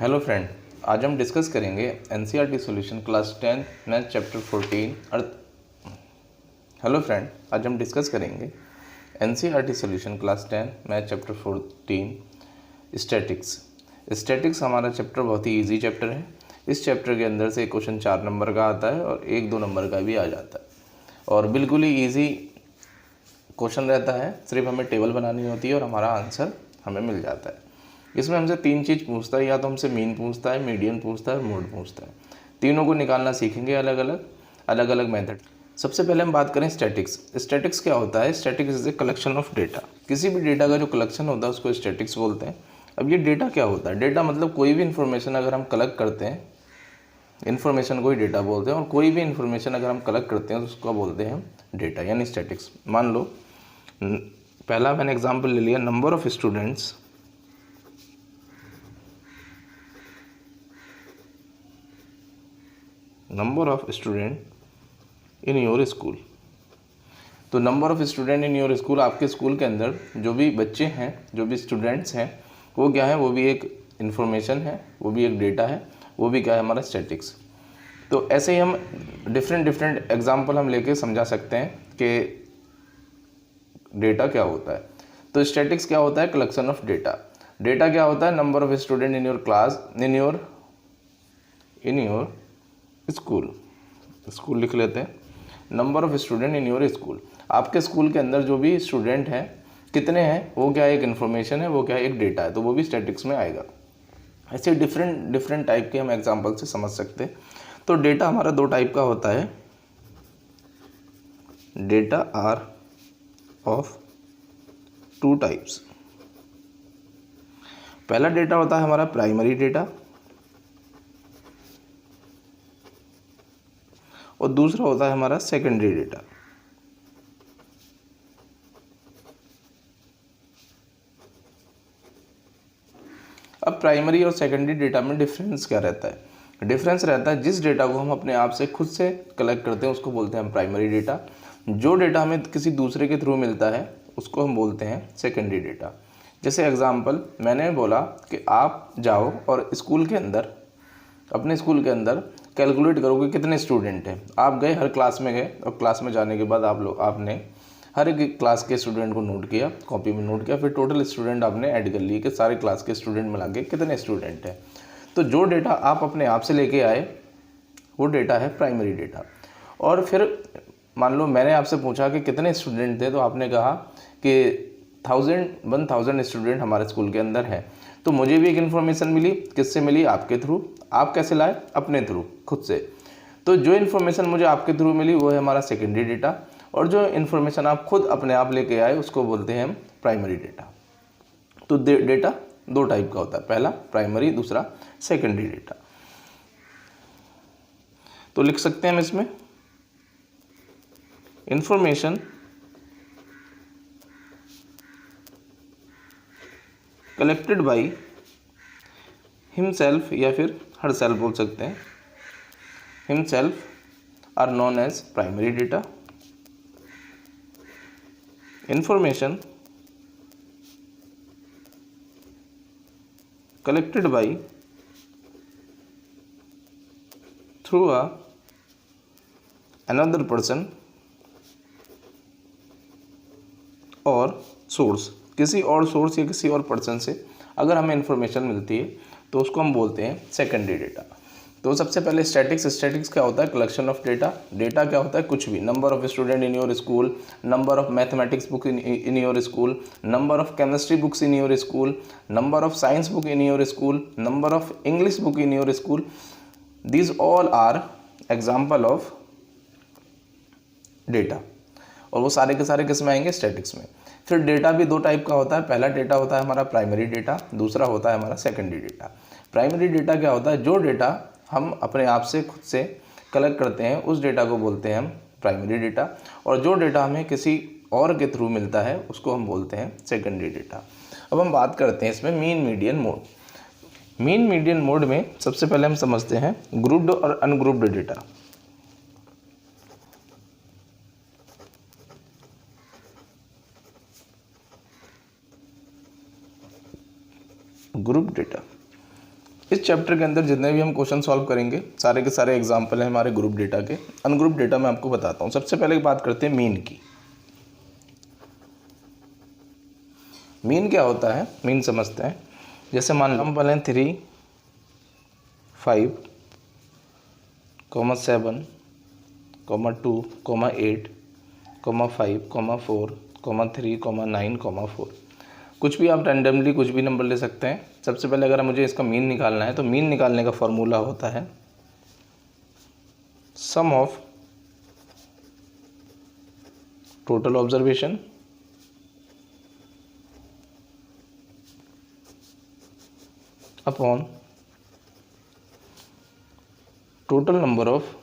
Hello friend, आज हम discuss करेंगे NCERT solution class 10 math chapter 14 अर्थ। हेलो फ्रेंड, आज हम डिस्कस करेंगे NCERT solution class 10 math chapter 14 statics. Statics हमारा चैप्टर बहुत ही इजी चैप्टर है। इस चैप्टर के अंदर से क्वेश्चन 4 नंबर का आता है और 1-2 नंबर का भी आ जाता है और बिल्कुल ही ईजी क्वेश्चन रहता है। सिर्फ हमें टेबल बनानी होती है और हमारा आंसर हमें मिल जाता है। इसमें हमसे 3 चीज़ पूछता है, या तो हमसे मीन पूछता है, मीडियन पूछता है और मोड पूछता है। तीनों को निकालना सीखेंगे अलग अलग मेथड। सबसे पहले हम बात करें स्टैटिक्स। स्टैटिक्स क्या होता है? Statics is a collection of data. किसी भी डेटा का जो कलेक्शन होता है उसको स्टैटिक्स बोलते हैं। अब ये डेटा क्या होता है? डेटा मतलब कोई भी इन्फॉर्मेशन अगर हम कलेक्ट करते हैं, इन्फॉर्मेशन को ही डेटा बोलते हैं। और कोई भी इन्फॉर्मेशन अगर हम कलेक्ट करते हैं तो उसको बोलते हैं डेटा यानी स्टैटिक्स। मान लो पहला मैंने एग्जाम्पल ले लिया, number of students number of student in your school. तो number of student in your school, आपके स्कूल के अंदर जो भी बच्चे हैं, जो भी स्टूडेंट्स हैं, वो क्या है? वो भी एक इन्फॉर्मेशन है, वो भी एक डेटा है, वो भी क्या है? हमारा स्टैटिक्स। तो ऐसे ही हम डिफरेंट एग्जाम्पल हम लेके समझा सकते हैं कि डेटा क्या होता है। तो स्टैटिक्स क्या होता है? Collection of data. डेटा क्या होता है? Number of student in your class, in your school लिख लेते हैं। Number of student in your school, आपके स्कूल के अंदर जो भी स्टूडेंट हैं कितने हैं, वो क्या एक इन्फॉर्मेशन है, वो क्या एक डेटा है, तो वो भी स्टैटिक्स में आएगा। ऐसे डिफरेंट टाइप के हम एग्जांपल से समझ सकते हैं। तो डेटा हमारा 2 टाइप का होता है। Data are of 2 types. पहला डेटा होता है हमारा प्राइमरी डेटा और दूसरा होता है हमारा सेकेंडरी डेटा। अब प्राइमरी और सेकेंडरी डेटा में डिफरेंस क्या रहता है? डिफरेंस रहता है जिस डेटा को हम अपने आप से खुद से कलेक्ट करते हैं उसको बोलते हैं हम प्राइमरी डेटा। जो डेटा हमें किसी दूसरे के थ्रू मिलता है उसको हम बोलते हैं सेकेंडरी डेटा। जैसे एग्जांपल मैंने बोला कि आप जाओ और स्कूल के अंदर, अपने स्कूल के अंदर कैलकुलेट करोगे कितने स्टूडेंट हैं। आप गए, हर क्लास में गए और क्लास में जाने के बाद आपने हर एक क्लास के स्टूडेंट को नोट किया, कॉपी में नोट किया, फिर टोटल स्टूडेंट आपने ऐड कर लिए कि सारे क्लास के स्टूडेंट मिला के कितने स्टूडेंट हैं। तो जो डेटा आप अपने आप से लेके आए वो डेटा है प्राइमरी डेटा। और फिर मान लो मैंने आपसे पूछा कि कितने स्टूडेंट थे, तो आपने कहा कि 1000 स्टूडेंट हमारे स्कूल के अंदर हैं। तो मुझे भी एक इन्फॉर्मेशन मिली, किससे मिली? आपके थ्रू। आप कैसे लाए? अपने थ्रू, खुद से। तो जो इन्फॉर्मेशन मुझे आपके थ्रू मिली वो है हमारा सेकेंडरी डेटा, और जो इन्फॉर्मेशन आप खुद अपने आप लेके आए उसको बोलते हैं हम प्राइमरी डेटा। तो डेटा 2 टाइप का होता है, पहला प्राइमरी, दूसरा सेकेंडरी डेटा। तो लिख सकते हैं हम इसमें इंफॉर्मेशन कलेक्टेड बाई हिमसेल्फ, या फिर हर सेल्फ बोल सकते हैं, himself are known as primary data. Information collected by through another person और सोर्स, किसी और सोर्स या किसी और पर्सन से अगर हमें इंफॉर्मेशन मिलती है तो उसको हम बोलते हैं सेकेंडरी डेटा। तो सबसे पहले स्टैटिक्स क्या होता है? Collection of data. डेटा क्या होता है? कुछ भी, number of student in your school, number of mathematics book in your school, number of chemistry books in your school, number of science book in your school, number of English book in your school. These all are example of data. और वो सारे के सारे किस में आएंगे? Statics में। फिर डेटा भी 2 टाइप का होता है। पहला डेटा होता है हमारा प्राइमरी डेटा, दूसरा होता है हमारा सेकेंडरी डेटा। प्राइमरी डेटा क्या होता है? जो डेटा हम अपने आप से खुद से कलेक्ट करते हैं उस डेटा को बोलते हैं हम प्राइमरी डेटा, और जो डेटा हमें किसी और के थ्रू मिलता है उसको हम बोलते हैं सेकेंडरी डेटा। अब हम बात करते हैं इसमें mean median mode. Mean median mode में सबसे पहले हम समझते हैं ग्रुप्ड और अनग्रुप्ड डेटा। ग्रुप डेटा इस चैप्टर के अंदर जितने भी हम क्वेश्चन सॉल्व करेंगे सारे के सारे एग्जाम्पल हैं हमारे ग्रुप डेटा के। अनग्रुप डेटा मैं आपको बताता हूँ। सबसे पहले बात करते हैं मीन की। मीन क्या होता है, मीन समझते हैं। जैसे मान लो हम बोलें 3, 5, 7, 2, 8, 5, 4, 3, 9, 4। कुछ भी आप रैंडमली कुछ भी नंबर ले सकते हैं। सबसे पहले अगर मुझे इसका मीन निकालना है तो मीन निकालने का फॉर्मूला होता है sum of total observation upon total number of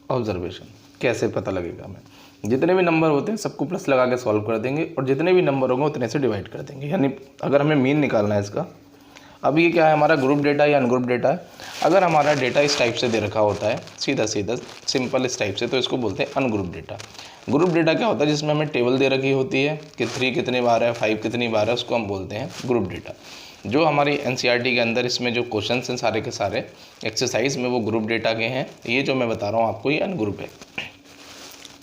observation. कैसे पता लगेगा, हमें जितने भी नंबर होते हैं सबको प्लस लगा के सॉल्व कर देंगे और जितने भी नंबर होंगे उतने से डिवाइड कर देंगे। यानी अगर हमें मीन निकालना है इसका, अब ये क्या है हमारा ग्रुप डेटा या अनग्रुप डेटा है। अगर हमारा डेटा इस टाइप से दे रखा होता है सीधा सीधा सिंपल इस टाइप से, तो इसको बोलते हैं अनग्रुप डेटा। ग्रुप डेटा क्या होता है, जिसमें हमें टेबल दे रखी होती है कि 3 कितनी बार है, 5 कितनी बार है, उसको हम बोलते हैं ग्रुप डेटा। जो हमारी एनसीईआरटी के अंदर इसमें जो क्वेश्चंस हैं सारे के सारे एक्सरसाइज में वो ग्रुप डेटा के हैं। ये जो मैं बता रहा हूँ आपको ये अनग्रुप है।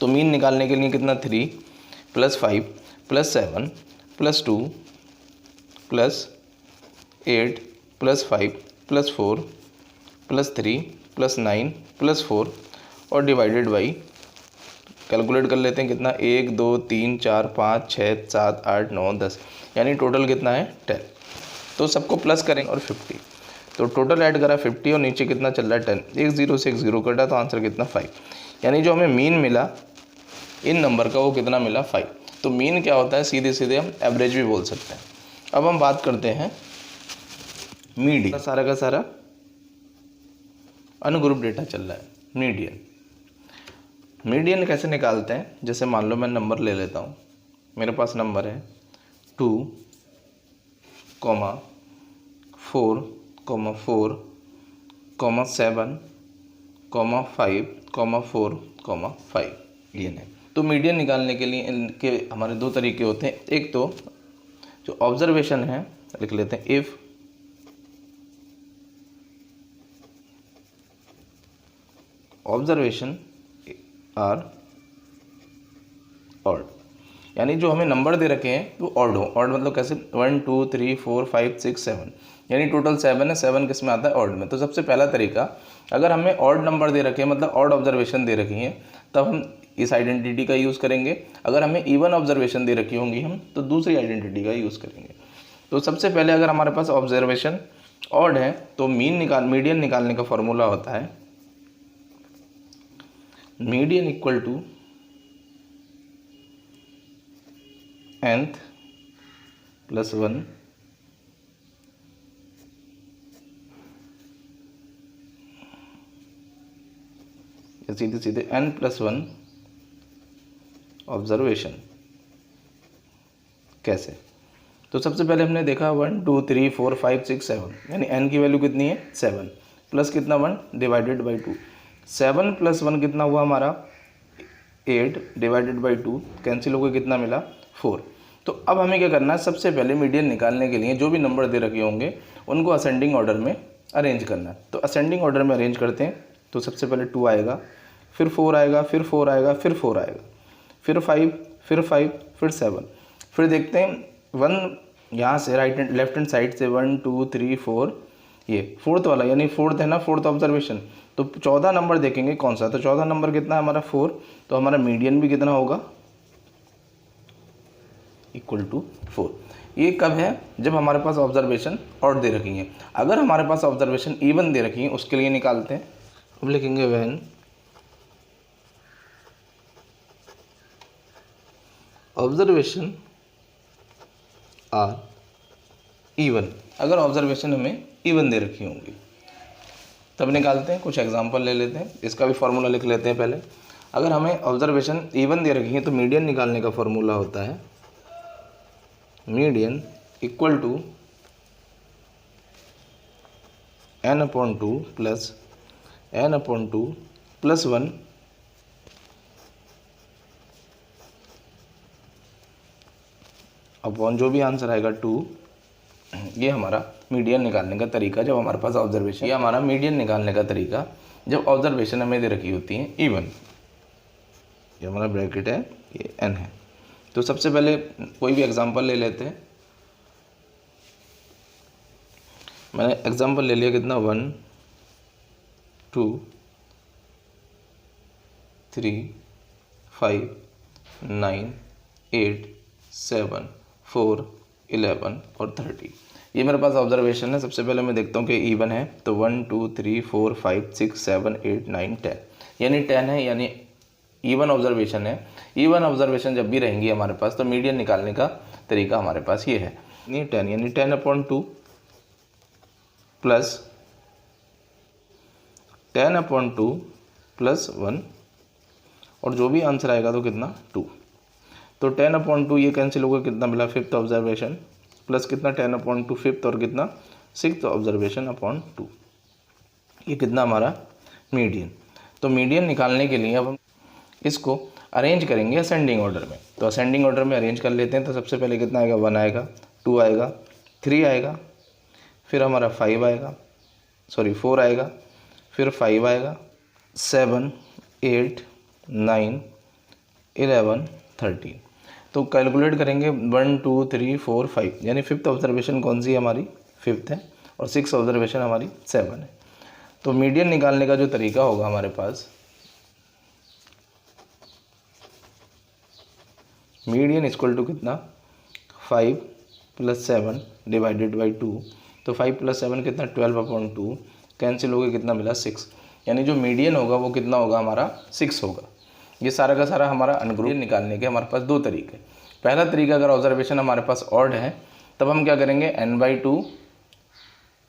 तो मीन निकालने के लिए कितना 3 + 5 + 7 + 2 + 8 + 5 + 4 + 3 + 9 + 4 और डिवाइडेड बाई, कैलकुलेट कर लेते हैं कितना, 1 2 3 4 5 6 7 8 9 10, यानी टोटल कितना है 10। तो सबको प्लस करेंगे और 50, तो टोटल ऐड करा 50 और नीचे कितना चल रहा है 10। एक जीरो से एक जीरो कटा तो आंसर कितना 5। यानी जो हमें मीन मिला इन नंबर का वो कितना मिला 5। तो मीन क्या होता है, सीधे सीधे हम एवरेज भी बोल सकते हैं। अब हम बात करते हैं मीडियन। सारा का सारा अनग्रुप डेटा चल रहा है। मीडियन, मीडियन कैसे निकालते हैं, जैसे मान लो मैं नंबर ले लेता हूँ। मेरे पास नंबर है 2, 4, 4, 7, 5, 4, 5 ये है। तो मीडियन निकालने के लिए इनके हमारे दो तरीके होते हैं। एक तो जो ऑब्जर्वेशन है लिख लेते हैं, इफ़ ऑब्जर्वेशन आर ऑड, यानी जो हमें नंबर दे रखे हैं वो ऑड हो। ऑड मतलब कैसे, 1 2 3 4 5 6 7, यानी टोटल 7 है। 7 किस में आता है, ऑड में। तो सबसे पहला तरीका, अगर हमें ऑड नंबर दे रखे हैं मतलब ऑड ऑब्जर्वेशन दे रखी हैं, तब हम इस आइडेंटिटी का यूज़ करेंगे। अगर हमें इवन ऑब्जर्वेशन दे रखी होंगी हम तो दूसरी आइडेंटिटी का यूज़ करेंगे। तो सबसे पहले अगर हमारे पास ऑब्जर्वेशन ऑड है तो मीडियन निकालने का फॉर्मूला होता है मीडियन इक्वल टू nth + 1 या सीधे सीधे n + 1 ऑब्जर्वेशन। कैसे, तो सबसे पहले हमने देखा 1 2 3 4 5 6 7, यानी n की वैल्यू कितनी है 7, प्लस कितना 1 डिवाइडेड बाई 2। 7 + 1 कितना हुआ हमारा 8 डिवाइडेड बाई 2, कैंसिल होकर कितना मिला 4। तो अब हमें क्या करना है, सबसे पहले मीडियन निकालने के लिए जो भी नंबर दे रखे होंगे उनको असेंडिंग ऑर्डर में अरेंज करना है। तो असेंडिंग ऑर्डर में अरेंज करते हैं। तो सबसे पहले 2 आएगा, फिर 4 आएगा, फिर 4 आएगा, फिर 4 आएगा, फिर 5, फिर 5, फिर 7। फिर देखते हैं 1 यहाँ से right hand left hand side से 1 2 3 4, ये फोर्थ वाला यानी फोर्थ है ना, फोर्थ ऑब्जर्वेशन। तो 14 नंबर देखेंगे कौन सा, तो 14 नंबर कितना है हमारा 4। तो हमारा मीडियन भी कितना होगा इक्वल टू 4। ये कब है, जब हमारे पास ऑब्जर्वेशन ऑड दे रखी हैं। अगर हमारे पास ऑब्जर्वेशन इवन दे रखी हैं उसके लिए निकालते हैं। अब लिखेंगे व्हेन ऑब्जर्वेशन आर इवन, अगर ऑब्जर्वेशन हमें इवन दे रखी होंगी तब निकालते हैं। कुछ एग्जांपल ले लेते हैं, इसका भी फार्मूला लिख लेते हैं पहले। अगर हमें ऑब्जर्वेशन इवन दे रखी है तो मीडियन निकालने का फार्मूला होता है median equal to n/2 plus n/2 plus 1 / upon जो भी आंसर आएगा 2, ये हमारा मीडियन निकालने का तरीका जब हमारे पास ऑब्जर्वेशन, ये हमारा मीडियन निकालने का तरीका जब ऑब्जर्वेशन हमें दे रखी होती है इवन। ये हमारा ब्रैकेट है, ये n है। तो सबसे पहले कोई भी एग्जांपल ले लेते हैं। मैंने एग्जांपल ले लिया कितना, 1 2 3 5 9 8 7 4 11 और 30, ये मेरे पास ऑब्जर्वेशन है। सबसे पहले मैं देखता हूँ कि इवन है, तो 1 2 3 4 5 6 7 8 9 10, यानी 10 है, यानी इवन ऑब्जर्वेशन है। इवन ऑब्जर्वेशन जब भी रहेंगी हमारे पास तो मीडियन निकालने का तरीका हमारे पास ये है, ये 10 यानी 10/2 प्लस 10/2 प्लस 1, और जो भी आंसर आएगा तो कितना 2। तो 10/2 ये कैंसिल होगा, कितना मिला, 5th ऑब्जर्वेशन प्लस कितना 10/2 5th और कितना 6th ऑब्जर्वेशन अपॉन 2, ये कितना हमारा मीडियन। तो मीडियन निकालने के लिए अब हम इसको अरेंज करेंगे असेंडिंग ऑर्डर में। तो असेंडिंग ऑर्डर में अरेंज कर लेते हैं। तो सबसे पहले कितना आएगा, 1 आएगा, 2 आएगा, 3 आएगा, फिर हमारा 5 आएगा, सॉरी 4 आएगा, फिर 5 आएगा, 7 8 9 11 13। तो कैलकुलेट करेंगे 1 2 3 4 5, यानी 5th ऑब्जर्वेशन कौन सी है हमारी, 5th है, और 6th ऑब्जर्वेशन हमारी 7 है। तो मीडियन निकालने का जो तरीका होगा हमारे पास, मीडियन इक्वल टू कितना, 5 + 7 डिवाइडेड बाई 2। तो 5 + 7 कितना, 12/2, कैंसिल हो गया, कितना मिला 6, यानी जो मीडियन होगा वो कितना होगा हमारा 6 होगा। ये सारा का सारा हमारा अनग्रुप निकालने के हमारे पास दो तरीके। पहला तरीका, अगर ऑब्जर्वेशन हमारे पास ऑड है तब हम क्या करेंगे, n/2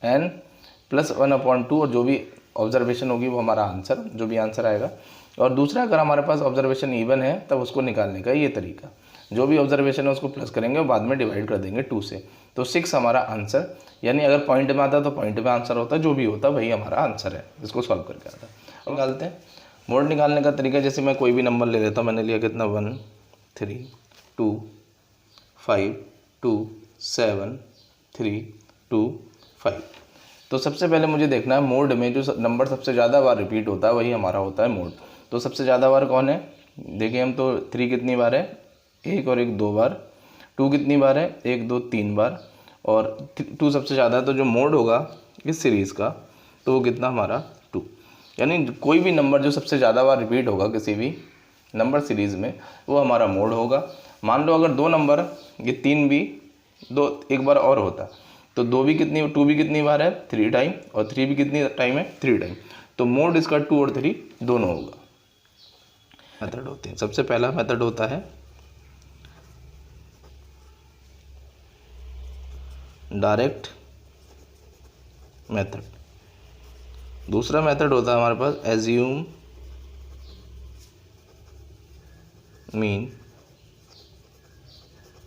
n + 1/2, और जो भी ऑब्जर्वेशन होगी वो हमारा आंसर, जो भी आंसर आएगा। और दूसरा, अगर हमारे पास ऑब्जर्वेशन इवन है तब उसको निकालने का ये तरीका, जो भी ऑब्जर्वेशन है उसको प्लस करेंगे और बाद में डिवाइड कर देंगे 2 से। तो 6 हमारा आंसर, यानी अगर पॉइंट में आता तो पॉइंट में आंसर होता, जो भी होता वही हमारा आंसर है, इसको सॉल्व करके आता। अब निकालते हैं। मोड निकालने का तरीका, जैसे मैं कोई भी नंबर ले लेता हूँ, मैंने लिया कितना, 1 3 2 5 2 7 3 2 5। तो सबसे पहले मुझे देखना है मोड में जो नंबर सबसे ज़्यादा बार रिपीट होता है वही हमारा होता है मोड। तो सबसे ज़्यादा बार कौन है, देखिए हम, तो 3 कितनी बार है, 1 और 1 2 बार, 2 कितनी बार है, 1 2 3 बार, और 2 सबसे ज़्यादा है। तो जो मोड होगा इस सीरीज़ का तो वो कितना हमारा 2, यानी कोई भी नंबर जो सबसे ज़्यादा बार रिपीट होगा किसी भी नंबर सीरीज़ में वो हमारा मोड होगा। मान लो अगर 2 नंबर, ये 3 भी 2 एक बार और होता तो 2 भी कितनी, 2 भी कितनी बार है, 3 टाइम, और 3 भी कितनी टाइम है, 3 टाइम। तो मोड इसका 2 और 3 दोनों होगा। मेथड होते हैं, सबसे पहला मेथड होता है डायरेक्ट मेथड, दूसरा मेथड होता है हमारे पास एज्यूम मीन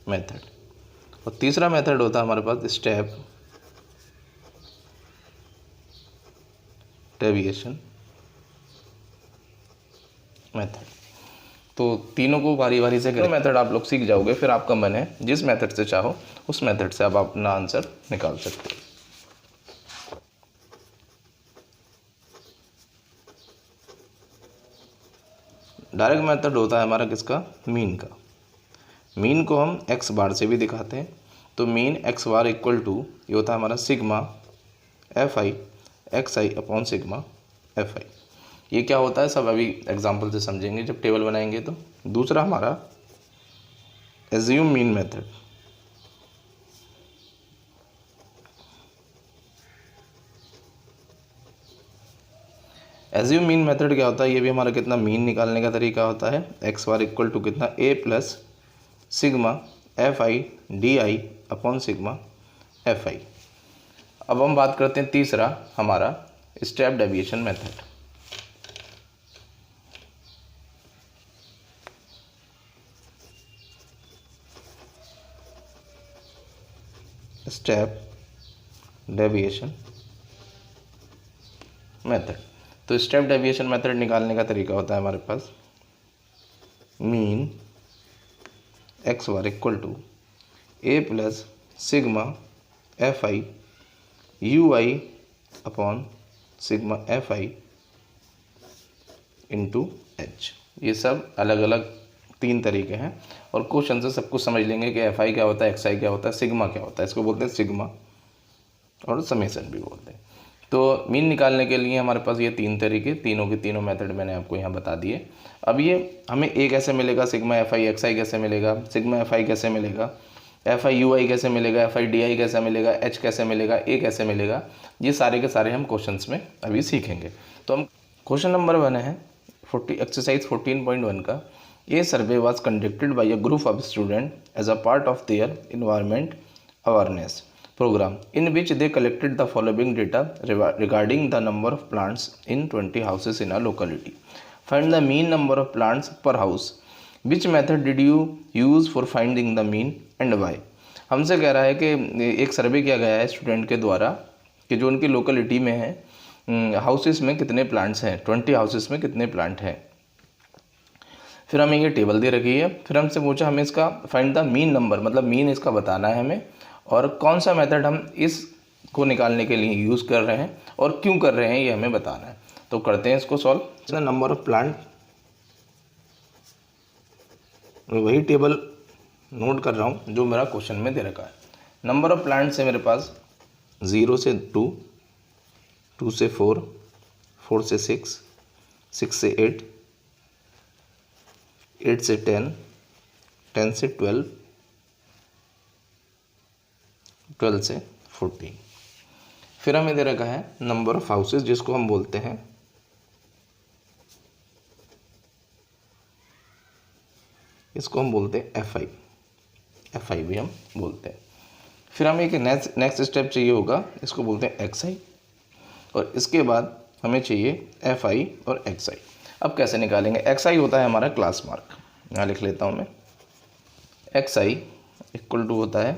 मेथड, और तीसरा मेथड होता है हमारे पास स्टेप डेविएशन मेथड। तो तीनों को बारी बारी से करें, मेथड आप लोग सीख जाओगे, फिर आपका मन है जिस मेथड से चाहो उस मेथड से आप अपना आंसर निकाल सकते हो। डायरेक्ट मेथड होता है हमारा किसका, मीन का। मीन को हम x बार से भी दिखाते हैं। तो mean x bar equal to, ये होता है हमारा sigma fi xi upon sigma fi। ये क्या होता है सब अभी एग्जांपल से समझेंगे जब टेबल बनाएंगे। तो दूसरा हमारा assume mean method, assume mean method क्या होता है, ये भी हमारा कितना मीन निकालने का तरीका होता है। x बार इक्वल टू कितना, a plus sigma fi di upon sigma fi। अब हम बात करते हैं तीसरा हमारा step deviation method. Step deviation method, तो स्टेप डेविएशन मेथड निकालने का तरीका होता है हमारे पास mean x bar equal to A plus sigma F I U I upon sigma F I into H. ये सब अलग अलग 3 तरीके हैं और क्वेश्चन से सब कुछ समझ लेंगे कि एफ आई क्या होता है, एक्स आई क्या होता है, सिग्मा क्या होता है। इसको बोलते हैं सिग्मा और समेसन भी बोलते हैं। तो मीन निकालने के लिए हमारे पास ये 3 तरीके, तीनों के तीनों मेथड मैंने आपको यहाँ बता दिए। अब ये हमें ए कैसे मिलेगा, sigma F I X I कैसे मिलेगा, सिग्मा एफ आई कैसे मिलेगा, एफ आई यू आई कैसे मिलेगा, एफ आई डी आई कैसे मिलेगा, एच कैसे मिलेगा, ए कैसे मिलेगा, ये सारे के सारे हम क्वेश्चंस में अभी सीखेंगे। तो हम क्वेश्चन नंबर 1 है एक्सरसाइज 14.1 का। A survey was conducted by a group of student as a part of their environment awareness program in which they collected the following data regarding the number of plants in 20 houses in a locality. Find the mean number of plants per house. Which method did you use for finding the mean and why? हमसे कह रहा है कि एक सर्वे किया गया है student के द्वारा कि जो उनकी लोकेलिटी में है हाउसेस में कितने प्लांट्स हैं, 20 हाउसेस में कितने प्लांट हैं। फिर हमें ये टेबल दे रखी है, फिर हमसे पूछा हमें इसका फाइंड द मीन नंबर, मतलब मीन इसका बताना है हमें, और कौन सा मेथड हम इसको निकालने के लिए यूज़ कर रहे हैं और क्यों कर रहे हैं ये हमें बताना है। तो करते हैं इसको सॉल्व। नंबर ऑफ प्लांट, वही टेबल नोट कर रहा हूँ जो मेरा क्वेश्चन में दे रखा है। नंबर ऑफ प्लांट्स है मेरे पास 0 से 2, 2 से 4, 4 से 6, 6 से 8, 8 से 10, 10 से 12, 12 से 14। फिर हमें दे रखा है नंबर ऑफ हाउसेस जिसको हम बोलते हैं इसको हम बोलते हैं एफ आई, एफ आई भी हम बोलते हैं। फिर हमें एक नेक्स्ट स्टेप चाहिए होगा, इसको बोलते हैं एक्स आई, और इसके बाद हमें चाहिए एफ आई और एक्स आई। अब कैसे निकालेंगे? एक्स आई होता है हमारा क्लास मार्क, यहाँ लिख लेता हूँ मैं। एक्स आई इक्वल टू होता है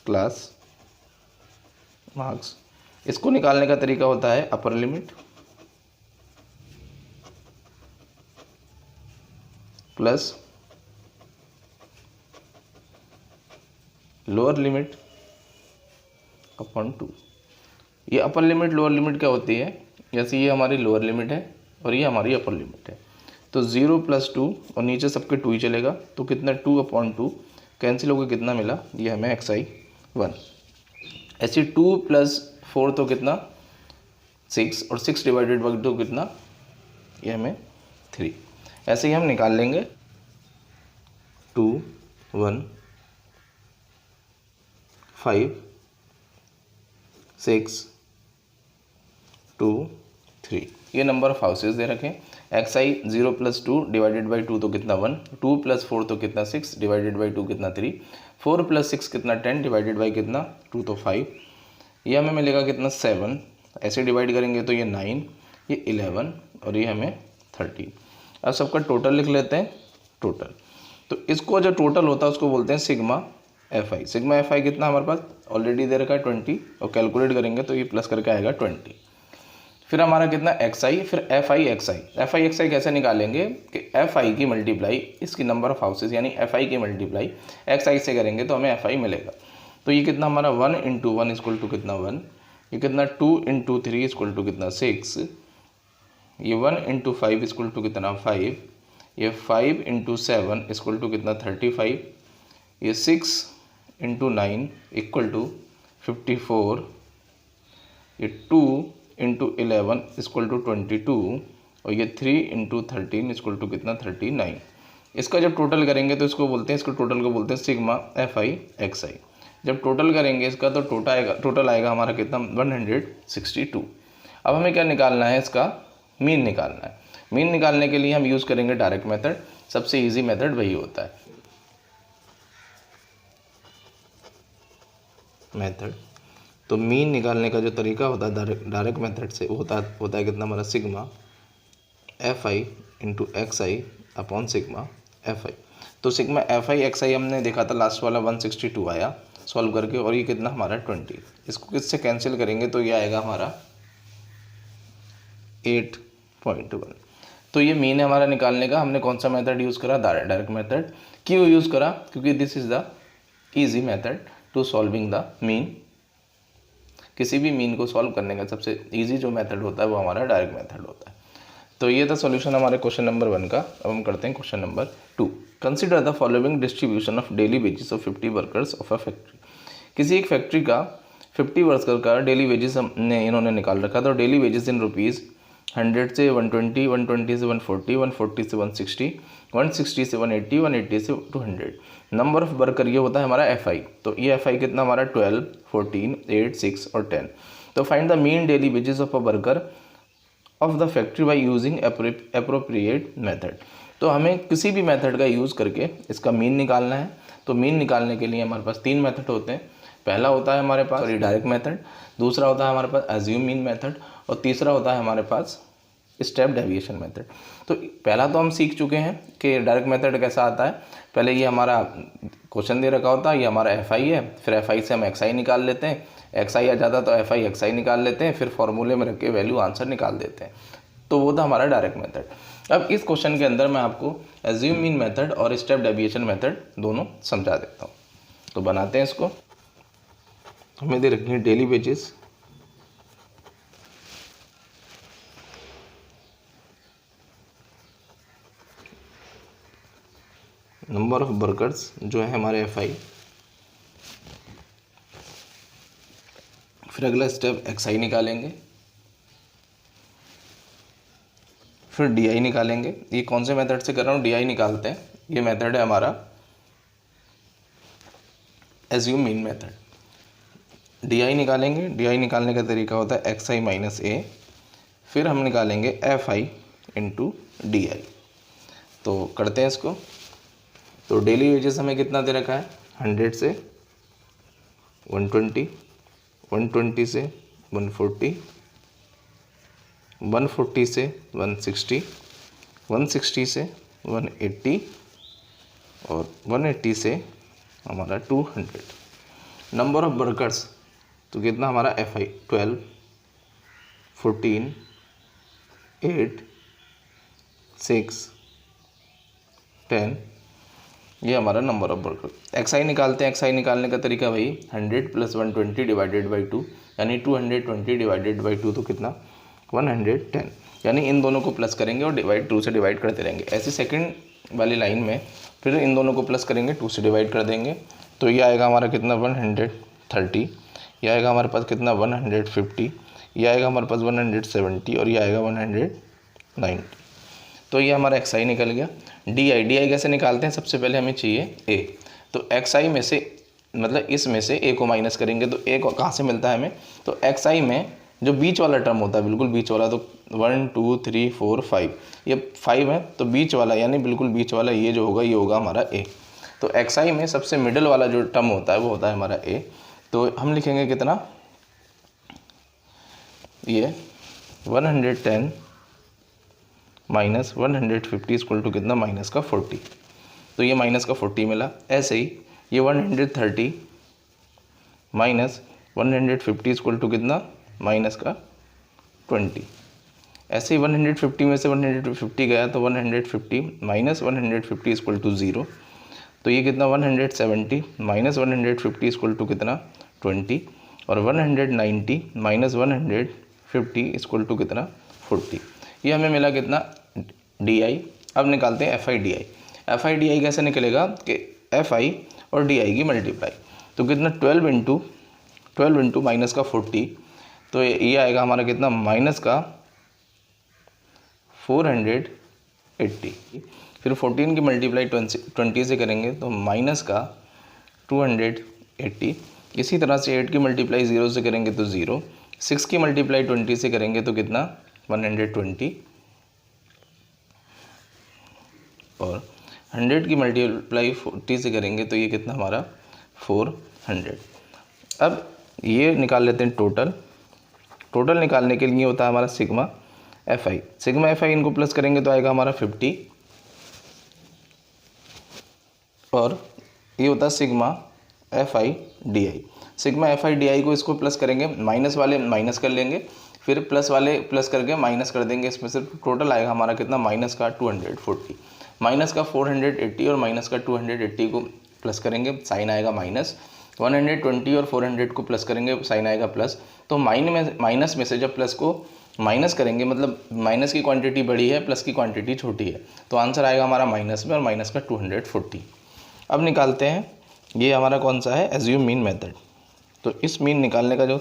क्लास मार्क्स। इसको निकालने का तरीका होता है upper limit plus lower limit upon 2। ये अपर लिमिट लोअर लिमिट क्या होती है? जैसे ये हमारी लोअर लिमिट है और ये हमारी अपर लिमिट है, तो 0 + 2 और नीचे सबके 2 ही चलेगा, तो कितना 2/2 कैंसिल होकर कितना मिला? ये हमें एक्स आई 1। ऐसे 2 + 4 तो कितना 6, और 6 डिवाइडेड बाई 2 कितना? ये हमें 3। ऐसे ही हम निकाल लेंगे 2 1 5 6 2 3। ये नंबर ऑफ हाउसेज दे रखें। एक्स आई 0 + 2 डिवाइडेड बाई 2 तो कितना 1, 2 + 4 तो कितना 6 डिवाइडेड बाई 2 कितना 3, 4 + 6 कितना 10 डिवाइडेड बाई कितना 2 तो 5। ये हमें मिलेगा कितना 7। ऐसे डिवाइड करेंगे तो ये 9, ये 11 और ये हमें 13। अब सबका टोटल लिख लेते हैं। टोटल, तो इसको जो टोटल होता है उसको बोलते हैं सिग्मा एफ आई। सिग्मा एफ आई कितना हमारे पास ऑलरेडी दे रखा है 20, और कैलकुलेट करेंगे तो ये प्लस करके आएगा 20। फिर हमारा कितना एक्स आई, फिर F I X I. F I X I कैसे निकालेंगे कि एफ आई की मल्टीप्लाई इसकी नंबर ऑफ हाउसेज यानी एफ आई की मल्टीप्लाई एक्स आई से करेंगे तो हमें एफ आई मिलेगा। तो ये कितना हमारा 1 × 1 इक्वल टू कितना 1, ये कितना 2 × 3 इक्वल टू कितना 6, ये 1 × 5 इक्वल टू कितना 5, ये 5 × 7 इक्वल टू कितना 35, ये 6 × 9 इक्वल टू 54, ये 2 × 11 इक्वल टू 22, और ये 3 × 13 इक्वल टू कितना 39। इसका जब टोटल करेंगे तो इसको बोलते हैं, इसको टोटल को बोलते हैं सिग्मा एफ आई एक्स आई। जब टोटल करेंगे इसका तो टोटल आएगा हमारा कितना 162। अब हमें क्या निकालना है? इसका मीन निकालना है। मीन निकालने के लिए हम यूज़ करेंगे डायरेक्ट मेथड। सबसे इजी मेथड वही होता है मेथड। तो मीन निकालने का जो तरीका होता है डायरेक्ट मेथड से होता है कितना हमारा sigma F I into x I upon sigma F I. तो सिग्मा एफ आई एक्स आई हमने देखा था लास्ट वाला 162 आया सॉल्व करके, और ये कितना हमारा 20। इसको किससे कैंसिल करेंगे तो ये आएगा हमारा 8.1। तो ये मीन है हमारा निकालने का। हमने कौन सा मेथड यूज़ करा? Direct method. क्यों यूज़ करा? क्योंकि this is the easy method to solving the mean. किसी भी मीन को सॉल्व करने का सबसे ईजी जो मेथड होता है वो हमारा डायरेक्ट मेथड होता है। तो ये था सॉल्यूशन हमारे क्वेश्चन नंबर 1 का। अब हम करते हैं question number 2। Consider the following distribution of daily wages of 50 workers of a factory. किसी एक फैक्ट्री का 50 वर्कर का डेली वेजेस हमने इन्होंने निकाल रखा था। डेली वेजेस इन रुपीज़ 100 से 120, 120 से 140, 140 से 160, 160 से 180, 180 से 200। नंबर ऑफ वर्कर ये होता है हमारा FI। तो ये FI कितना हमारा 12, 14, 8, 6 और 10। तो find the mean daily wages of a worker of the factory by using appropriate method. तो हमें किसी भी मेथड का यूज़ करके इसका मीन निकालना है। तो मीन निकालने के लिए हमारे पास 3 मेथड होते हैं। पहला होता है हमारे पास डायरेक्ट मेथड, दूसरा होता है हमारे पास एज्यूम मीन मेथड और तीसरा होता है हमारे पास स्टेप डेविएशन मेथड। तो पहला तो हम सीख चुके हैं कि डायरेक्ट मेथड कैसा आता है। पहले ये हमारा क्वेश्चन दे रखा होता है, ये हमारा FI है, फिर FI से हम XI निकाल लेते हैं, XI आ जाता तो FI XI निकाल लेते हैं, फिर फॉर्मूले में रख के वैल्यू आंसर निकाल देते हैं। तो वो था हमारा डायरेक्ट मेथड। अब इस क्वेश्चन के अंदर मैं आपको एज्यूम मीन मेथड और स्टेप डेविएशन मेथड दोनों समझा देता हूँ। तो बनाते हैं इसको। हमें दे रखी है daily wages, number of workers जो है हमारे FI, फिर अगला स्टेप XI निकालेंगे, फिर DI निकालेंगे। ये कौन से मेथड से कर रहा हूँ, DI निकालते हैं। ये मेथड है हमारा एज्यूम मीन मेथड। DI निकालेंगे। DI निकालने का तरीका होता है XI माइनस A, फिर हम निकालेंगे FI इंटू DI। तो करते हैं इसको। तो डेली वेजेस हमें कितना दे रखा है, 100 से 120, 120 से 140, 140 से 160, 160 से 180 और 180 से हमारा 200। नंबर ऑफ वर्कर्स तो कितना हमारा FI 12, 14, 8, 6, 10। ये हमारा नंबर ऑफ वर्कर। XI निकालते हैं। XI निकालने का तरीका वही 100 प्लस 120 डिवाइडेड बाई 2, यानी 220 डिवाइडेड बाई 2 तो कितना 110। यानी इन दोनों को प्लस करेंगे और 2 से डिवाइड करते रहेंगे। ऐसे सेकंड वाली लाइन में फिर इन दोनों को प्लस करेंगे, 2 से डिवाइड कर देंगे। तो ये आएगा हमारा कितना 130, ये आएगा हमारे पास कितना 150, ये आएगा हमारे पास 170 और ये आएगा 190। तो ये हमारा XI निकल गया। DI कैसे निकालते हैं, सबसे पहले हमें चाहिए A। तो XI में से मतलब इसमें से A को माइनस करेंगे तो A को कहाँ से मिलता है हमें, तो XI में जो बीच वाला टर्म होता है, बिल्कुल बीच वाला, तो 1 2 3 4 5, ये 5 है तो बीच वाला यानी बिल्कुल बीच वाला ये जो होगा ये होगा हमारा A। तो XI में सबसे मिडिल वाला जो टर्म होता है वो होता है हमारा A। तो हम लिखेंगे कितना, ये 110 माइनस 150 इक्वल टू कितना माइनस का 40। तो ये माइनस का 40 मिला। ऐसे ही ये 130 माइनस 150 इक्वल टू कितना माइनस का 20। ऐसे ही 150 में से 150 गया तो 150 माइनस 150 इक्वल टू 0। तो ये कितना 170 माइनस 150 इक्वल टू कितना 20 और 190 माइनस 150 इक्वल टू कितना 40। ये हमें मिला कितना DI। अब निकालते हैं FI DI कैसे निकलेगा कि FI और DI की मल्टीप्लाई। तो कितना 12 इंटू माइनस का 40, तो ये आएगा हमारा कितना माइनस का 480। फिर 14 की मल्टीप्लाई 20 से करेंगे तो माइनस का 280। इसी तरह से 8 की मल्टीप्लाई 0 से करेंगे तो 0, 6 की मल्टीप्लाई 20 से करेंगे तो कितना 120 और 100 की मल्टीप्लाई 40 से करेंगे तो ये कितना हमारा 400। अब ये निकाल लेते हैं टोटल निकालने के लिए होता है हमारा सिग्मा FI इनको प्लस करेंगे तो आएगा हमारा 50 और ये होता है सिग्मा FI DI को इसको प्लस करेंगे, माइनस वाले माइनस कर लेंगे, फिर प्लस वाले प्लस करके माइनस कर देंगे। इसमें से टोटल आएगा हमारा कितना माइनस का 240, माइनस का 480 और माइनस का 280 को प्लस करेंगे साइन आएगा माइनस, 120 और 400 को प्लस करेंगे साइन आएगा प्लस। तो माइनस में से जब प्लस को माइनस करेंगे मतलब माइनस की क्वांटिटी बड़ी है प्लस की क्वांटिटी छोटी है, तो आंसर आएगा हमारा माइनस में और माइनस का 240। अब निकालते हैं ये हमारा कौन सा है, एज्यूम मीन मेथड। तो इस मीन निकालने का जो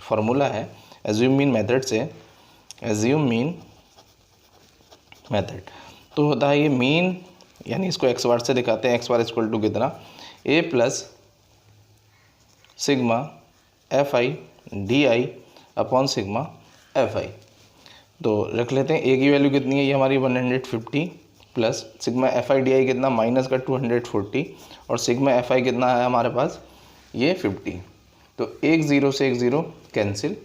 फॉर्मूला है एज्यूम मीन मेथड से, एज्यूम मीन मेथड तो होता है ये मीन, यानी इसको एक्स बार से दिखाते हैं, एक्स बार इक्वल टू कितना, A plus sigma F I D I upon sigma F I. तो रख लेते हैं ए की वैल्यू कितनी है, ये हमारी 150 plus sigma F I D आई कितना माइनस का 240 और सिग्मा एफ आई कितना है हमारे पास ये 50। तो एक ज़ीरो से एक ज़ीरो कैंसिल,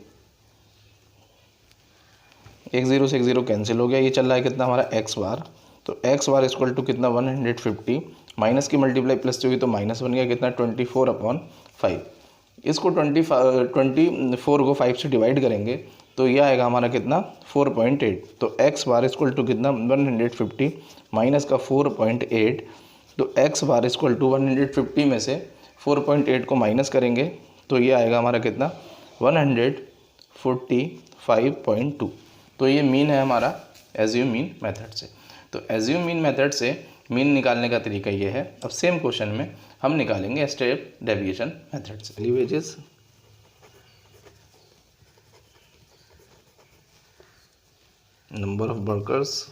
एक ज़ीरो से एक ज़ीरो कैंसिल हो गया, ये चल रहा है कितना हमारा एक्स बार। तो एक्स बार इक्वल टू कितना 150, माइनस की मल्टीप्लाई प्लस होगी तो माइनस बन गया कितना 24/5। इसको 24 को 5 से डिवाइड करेंगे तो ये आएगा हमारा कितना 4.8। तो एक्स बार इक्वल टू कितना 150 माइनस का 4.8। तो एक्स बार इक्वल टू 150 में से 4.8 को माइनस करेंगे तो ये आएगा हमारा कितना 145.2। तो ये मीन है हमारा एज्यूम मीन मेथड से। तो एज्यूम मीन मेथड से मीन निकालने का तरीका ये है। अब सेम क्वेश्चन में हम निकालेंगे स्टेप डेविएशन मेथड से। Daily wages number of workers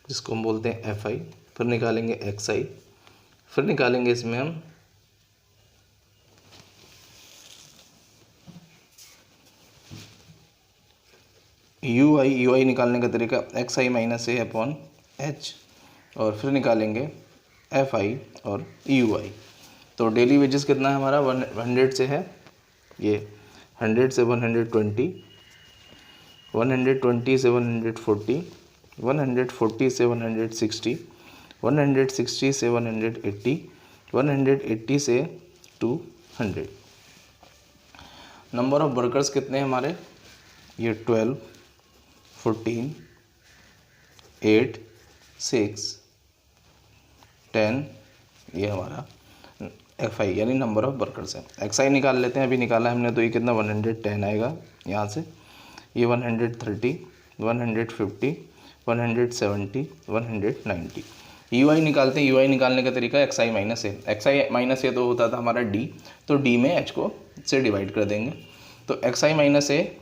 जिसको हम बोलते हैं एफ आई, फिर निकालेंगे एक्स आई, फिर निकालेंगे इसमें हम यू आई निकालने का तरीका x I minus A upon H, और फिर निकालेंगे एफ आई और यू आई। तो डेली वेजेस कितना है हमारा 100 से है, ये 100 से 120, 120 से 140, 140 से 160, 160 से 180, 180 से 200। नंबर ऑफ वर्कर्स कितने हैं हमारे, ये 12, 14, 8, 6, 10, ये हमारा एफ आई यानी नंबर ऑफ वर्कर्स है। एक्स आई निकाल लेते हैं, अभी निकाला हमने तो ये कितना 110 आएगा यहाँ से, ये 130, 150, 170, 190। यू आई निकालते हैं, यू आई निकालने का तरीका x I minus A, x I minus ए तो होता था हमारा डी, तो डी में एच को से डिवाइड कर देंगे। तो एक्स आई माइनस ए,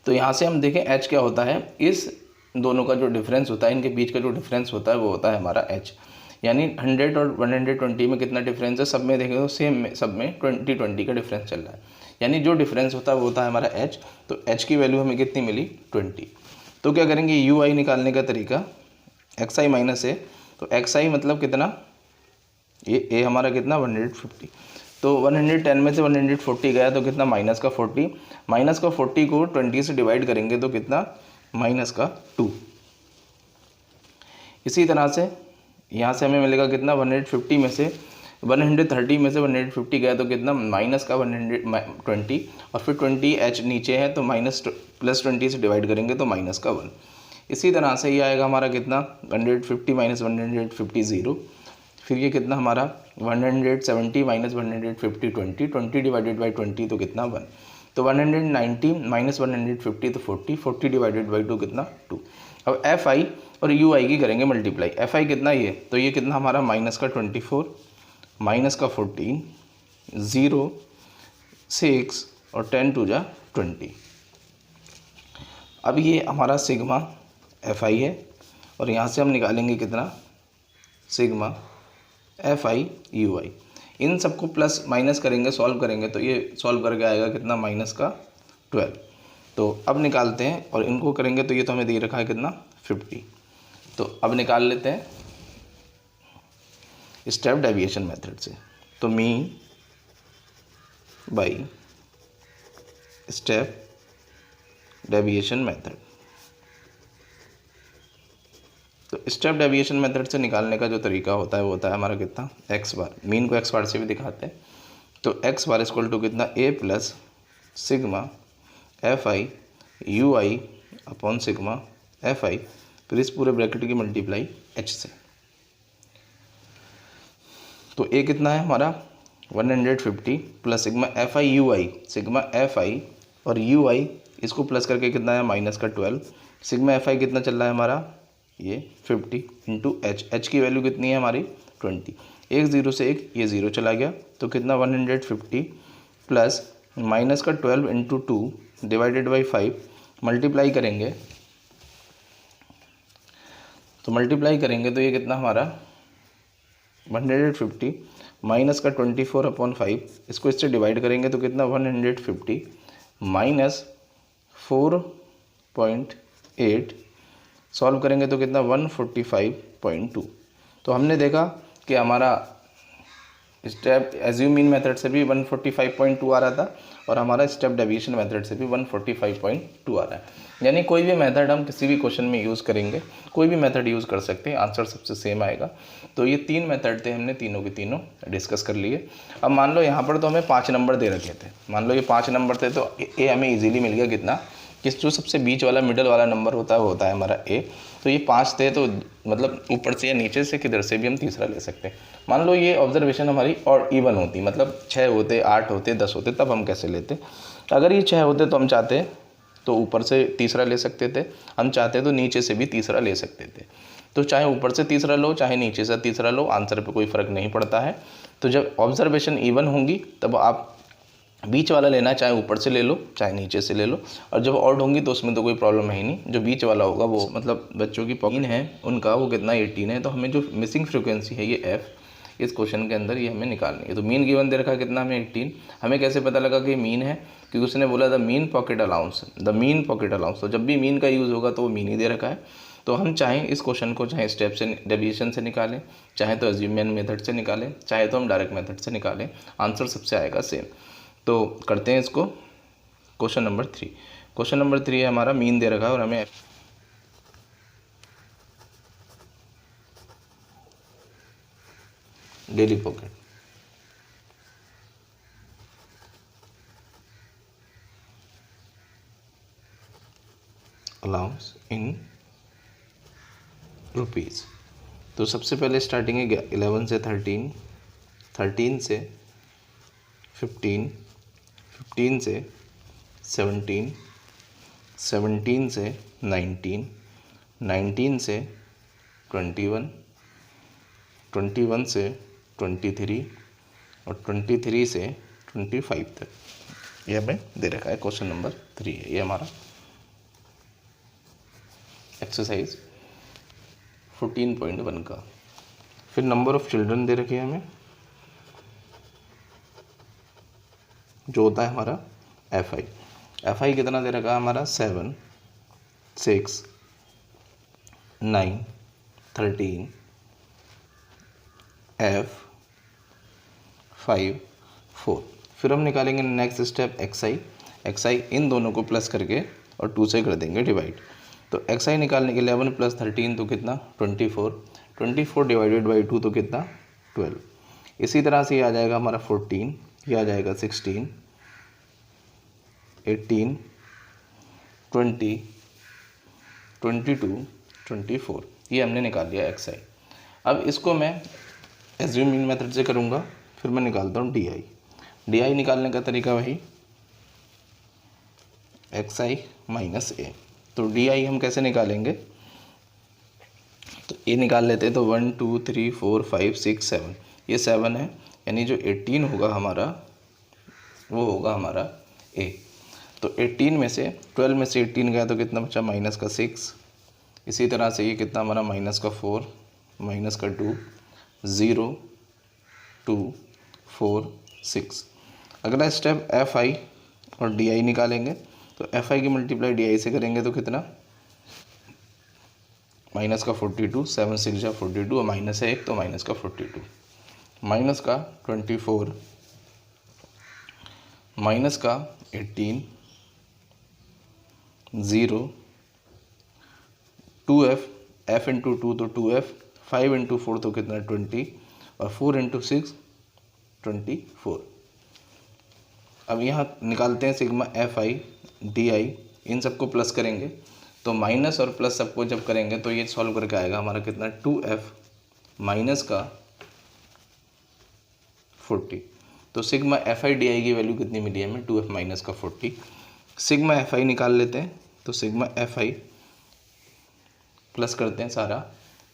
तो यहाँ से हम देखें एच क्या होता है, इस दोनों का जो डिफरेंस होता है, इनके बीच का जो डिफरेंस होता है वो होता है हमारा एच। यानी 100 और 120 में कितना डिफरेंस है, सब में देखें तो सेम में, सब में 20 का डिफरेंस चल रहा है, यानी जो डिफरेंस होता है वो होता है हमारा एच। तो एच की वैल्यू हमें कितनी मिली 20। तो क्या करेंगे यू आई निकालने का तरीका एक्स आई माइनस ए, तो एक्स आई मतलब कितना, ये ए हमारा कितना 150, तो 110 में से 140 गया तो कितना माइनस का 40, माइनस का 40 को 20 से डिवाइड करेंगे तो कितना माइनस का 2। इसी तरह से यहाँ से हमें मिलेगा कितना 150 में से 130 में से 150 गया तो कितना माइनस का 120, और फिर 20 एच नीचे है तो माइनस प्लस 20 से डिवाइड करेंगे तो माइनस का 1। इसी तरह से ये आएगा हमारा कितना 150 माइनस 150 0, फिर ये कितना हमारा 170 माइनस 150 20 डिवाइडेड बाई 20 तो कितना 1। तो 190 माइनस 150 तो 40 डिवाइडेड बाई 2 कितना 2। अब एफ आई और यू आई की करेंगे मल्टीप्लाई। एफ आई कितना ये, तो ये कितना हमारा माइनस का 24, माइनस का 14, 0, 6 और 10 टू जा 20। अब ये हमारा सिग्मा एफ आई है और यहाँ से हम निकालेंगे कितना सिग्मा एफ आई यू आई। इन सबको प्लस माइनस करेंगे, सॉल्व करेंगे तो ये सॉल्व करके आएगा कितना माइनस का 12। तो अब निकालते हैं और इनको करेंगे तो ये तो हमें दे रखा है कितना 50। तो अब निकाल लेते हैं स्टेप डेविएशन मेथड से। तो mean by step deviation method. तो स्टेप डेविएशन मेथड से निकालने का जो तरीका होता है वो होता है हमारा कितना एक्स बार, मीन को एक्स बार से भी दिखाते हैं। तो एक्स बार इक्वल टू कितना A plus sigma F I U I upon sigma F I, फिर इस पूरे ब्रैकेट की मल्टीप्लाई एच से। तो ए कितना है हमारा 150 plus sigma F I U I, sigma F आई और यू आई इसको प्लस करके कितना है माइनस का 12, सिग्मा एफ आई कितना चल रहा है हमारा ये 50 इंटू एच, एच की वैल्यू कितनी है हमारी 20, एक ज़ीरो से एक ये ज़ीरो चला गया तो कितना 150 प्लस माइनस का 12 इंटू 2 डिवाइडेड बाई 5, मल्टीप्लाई करेंगे तो ये कितना हमारा 150 माइनस का 24 अपॉन 5, इसको इससे डिवाइड करेंगे तो कितना 150 माइनस 4.8, सॉल्व करेंगे तो कितना 145.2। तो हमने देखा कि हमारा स्टेप एज्यूम मीन मेथड से भी 145.2 आ रहा था और हमारा स्टेप डेविएशन मेथड से भी 145.2 आ रहा है। यानी कोई भी मेथड हम किसी भी क्वेश्चन में यूज़ करेंगे, कोई भी मेथड यूज़ कर सकते हैं, आंसर सबसे सेम आएगा। तो ये 3 मेथड थे, हमने तीनों के तीनों डिस्कस कर लिए। अब मान लो यहाँ पर तो हमें 5 नंबर दे रखे थे, मान लो ये 5 नंबर थे तो ए हमें ईजिली मिल गया कितना, कि जो सबसे बीच वाला मिडल वाला नंबर होता है वो होता है हमारा ए। तो ये 5 थे तो मतलब ऊपर से या नीचे से किधर से भी हम तीसरा ले सकते हैं। मान लो ये ऑब्जर्वेशन हमारी और इवन होती, मतलब 6 होते, 8 होते, 10 होते, तब हम कैसे लेते। अगर ये 6 होते तो हम चाहते तो ऊपर से तीसरा ले सकते थे, हम चाहते तो नीचे से भी तीसरा ले सकते थे। तो चाहे ऊपर से तीसरा लो चाहे नीचे से तीसरा लो, आंसर पे कोई फ़र्क नहीं पड़ता है। तो जब ऑब्जर्वेशन इवन होंगी तब आप बीच वाला लेना, चाहे ऊपर से ले लो चाहे नीचे से ले लो, और जब ऑड होंगी तो उसमें तो कोई प्रॉब्लम है ही नहीं। जो बीच वाला होगा वो मतलब बच्चों की पॉकिन है उनका वो कितना 18 है, तो हमें जो मिसिंग फ्रिक्वेंसी है ये एफ इस क्वेश्चन के अंदर ये हमें निकालनी है। तो मीन गिवन दे रखा है कितना हमें 18, हमें कैसे पता लगा कि मीन है, क्योंकि उसने बोला the mean pocket allowance, the mean pocket allowance. तो जब भी मीन का यूज़ होगा तो वो मीन ही दे रखा है। तो हम चाहें इस क्वेश्चन को चाहे स्टेप से डेविएशन से निकालें, चाहे तो एज्यूमेशन मेथड से निकालें, चाहे तो हम डायरेक्ट मेथड से निकालें, आंसर सबसे आएगा सेम। तो करते हैं इसको। क्वेश्चन नंबर 3, क्वेश्चन नंबर 3 है हमारा मीन दे रखा है और हमें daily pocket allowance in rupees. तो सबसे पहले स्टार्टिंग है 11 से 13, 13 से 15, 15 से 17, 17 से 19, 19 से 21, 21 से 23 और 23 से 25 तक ये हमें दे रखा है। क्वेश्चन नंबर 3 है ये हमारा एक्सरसाइज 14.1 का। फिर नंबर ऑफ चिल्ड्रन दे रखे हैं हमें, जो होता है हमारा एफ आई। एफ आई कितना दे रखा है हमारा 7, 6, 9, 13, एफ 5, 4। फिर हम निकालेंगे नेक्स्ट स्टेप एक्स आई। एक्स आई इन दोनों को प्लस करके और 2 से कर देंगे डिवाइड। तो एक्स आई निकालने के 11 प्लस 13 तो कितना 24, 24 डिवाइडेड बाई 2 तो कितना 12। इसी तरह से ये आ जाएगा हमारा 14, ये आ जाएगा 16, 18, 20, 22, 24। ये हमने निकाल लिया एक्स आई। अब इसको मैं एज्यूम मीन मेथड से करूँगा, फिर मैं निकालता हूँ डी आई। डी आई निकालने का तरीका वही एक्स आई माइनस ए। तो डी आई हम कैसे निकालेंगे, तो ए निकाल लेते हैं। तो 1 2 3 4 5 6 7, ये 7 है, यानी जो 18 होगा हमारा वो होगा हमारा ए। तो 18 में से 12 में से 18 गया तो कितना बचा माइनस का 6। इसी तरह से ये कितना हमारा माइनस का 4, माइनस का 2, 0 2 4 6। अगला स्टेप एफ आई और डी आई निकालेंगे। तो एफ आई की मल्टीप्लाई डी आई से करेंगे तो कितना माइनस का 42, 7 6 जा 42 और माइनस है 1 तो माइनस का 42, माइनस का 24, माइनस का 18, 0 2f, f इंटू 2 तो 2f, 5 इंटू 4 तो कितना 20 और 4 इंटू 6 24। अब यहाँ निकालते हैं sigma F I D I, इन सबको प्लस करेंगे तो माइनस और प्लस सबको जब करेंगे तो ये सॉल्व करके आएगा हमारा कितना 2f माइनस का 40। तो सिग्मा एफ आई डी आई की वैल्यू कितनी मिली है हमें 2f माइनस का 40। सिग्मा एफ आई निकाल लेते हैं, तो सिग्मा एफ आई प्लस करते हैं सारा,